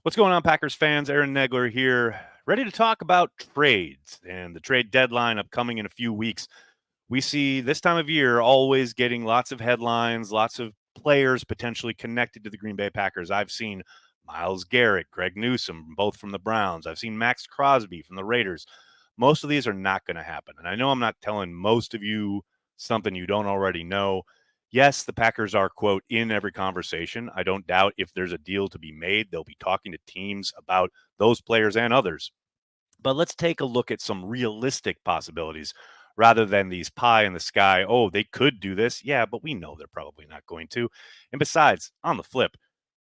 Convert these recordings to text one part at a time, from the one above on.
What's going on, Packers fans? Aaron Negler here, ready to talk about trades and the trade deadline upcoming in a few weeks. We see this time of year always getting lots of headlines, lots of players potentially connected to the Green Bay Packers. I've seen Myles Garrett, Greg Newsome, both from the Browns. I've seen Maxx Crosby from the Raiders. Most of these are not going to happen. And I know I'm not telling most of you something you don't already know. Yes, the Packers are, quote, in every conversation. I don't doubt if there's a deal to be made, they'll be talking to teams about those players and others. But let's take a look at some realistic possibilities rather than these pie in the sky. Oh, they could do this. Yeah, but we know they're probably not going to. And besides, on the flip,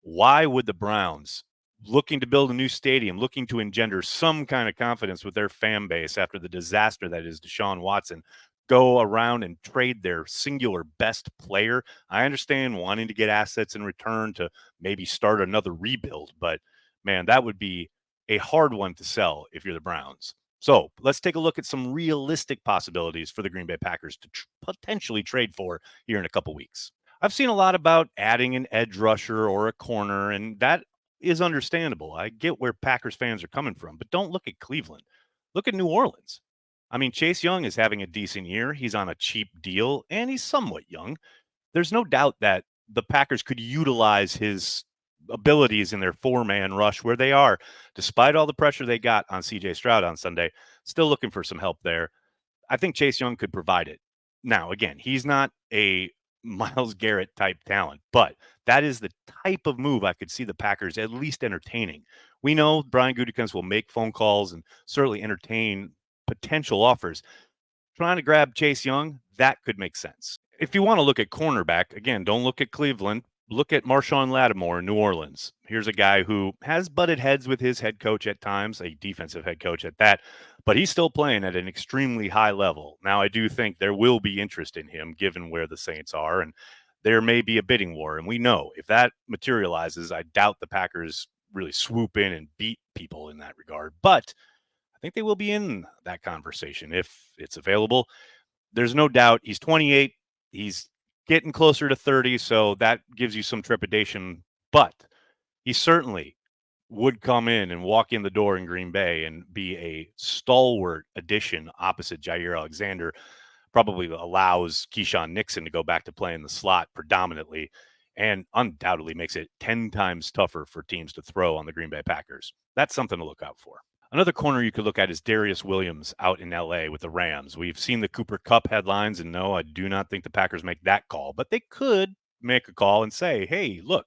why would the Browns, looking to build a new stadium, looking to engender some kind of confidence with their fan base after the disaster that is Deshaun Watson, go around and trade their singular best player? I understand wanting to get assets in return to maybe start another rebuild, but man, that would be a hard one to sell if you're the Browns. So let's take a look at some realistic possibilities for the Green Bay Packers to potentially trade for here in a couple weeks. I've seen a lot about adding an edge rusher or a corner, and that is understandable. I get where Packers fans are coming from, but don't look at Cleveland. Look at New Orleans. I mean, Chase Young is having a decent year. He's on a cheap deal, and he's somewhat young. There's no doubt that the Packers could utilize his abilities in their four-man rush where they are, despite all the pressure they got on CJ Stroud on Sunday. Still looking for some help there. I think Chase Young could provide it. Now, again, he's not a Myles Garrett type talent, but that is the type of move I could see the Packers at least entertaining. We know Brian Gutekunst will make phone calls and certainly entertain potential offers. Trying to grab Chase Young, that could make sense. If you want to look at cornerback, again, don't look at Cleveland. Look at Marshawn Lattimore in New Orleans. Here's a guy who has butted heads with his head coach at times, a defensive head coach at that, but he's still playing at an extremely high level. Now, I do think there will be interest in him given where the Saints are, and there may be a bidding war. And we know if that materializes, I doubt the Packers really swoop in and beat people in that regard. But I think they will be in that conversation if it's available. There's no doubt he's 28. He's getting closer to 30, so that gives you some trepidation. But he certainly would come in and walk in the door in Green Bay and be a stalwart addition opposite Jair Alexander. Probably allows Keyshawn Nixon to go back to playing the slot predominantly, and undoubtedly makes it 10 times tougher for teams to throw on the Green Bay Packers. That's something to look out for. Another corner you could look at is Darius Williams out in LA with the Rams. We've seen the Cooper Kupp headlines, and no, I do not think the Packers make that call, but they could make a call and say, hey, look,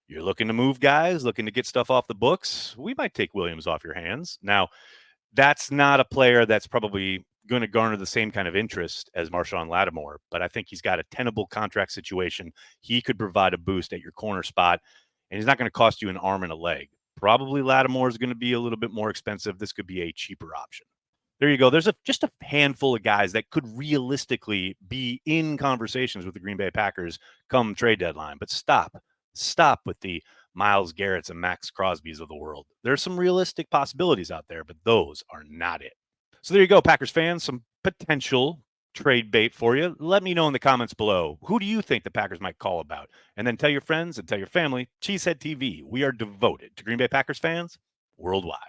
you're looking to move guys, looking to get stuff off the books. We might take Williams off your hands. Now, that's not a player that's probably going to garner the same kind of interest as Marshawn Lattimore, but I think he's got a tenable contract situation. He could provide a boost at your corner spot, and he's not going to cost you an arm and a leg. Probably Lattimore is going to be a little bit more expensive. This could be a cheaper option. There you go. There's just a handful of guys that could realistically be in conversations with the Green Bay Packers come trade deadline. But stop with the Myles Garrett's and Maxx Crosby's of the world. There's some realistic possibilities out there, but those are not it. So there you go, Packers fans. Some potential trade bait for you. Let me know in the comments below. Who do you think the Packers might call about? And then tell your friends and tell your family. Cheesehead TV. We are devoted to Green Bay Packers fans worldwide.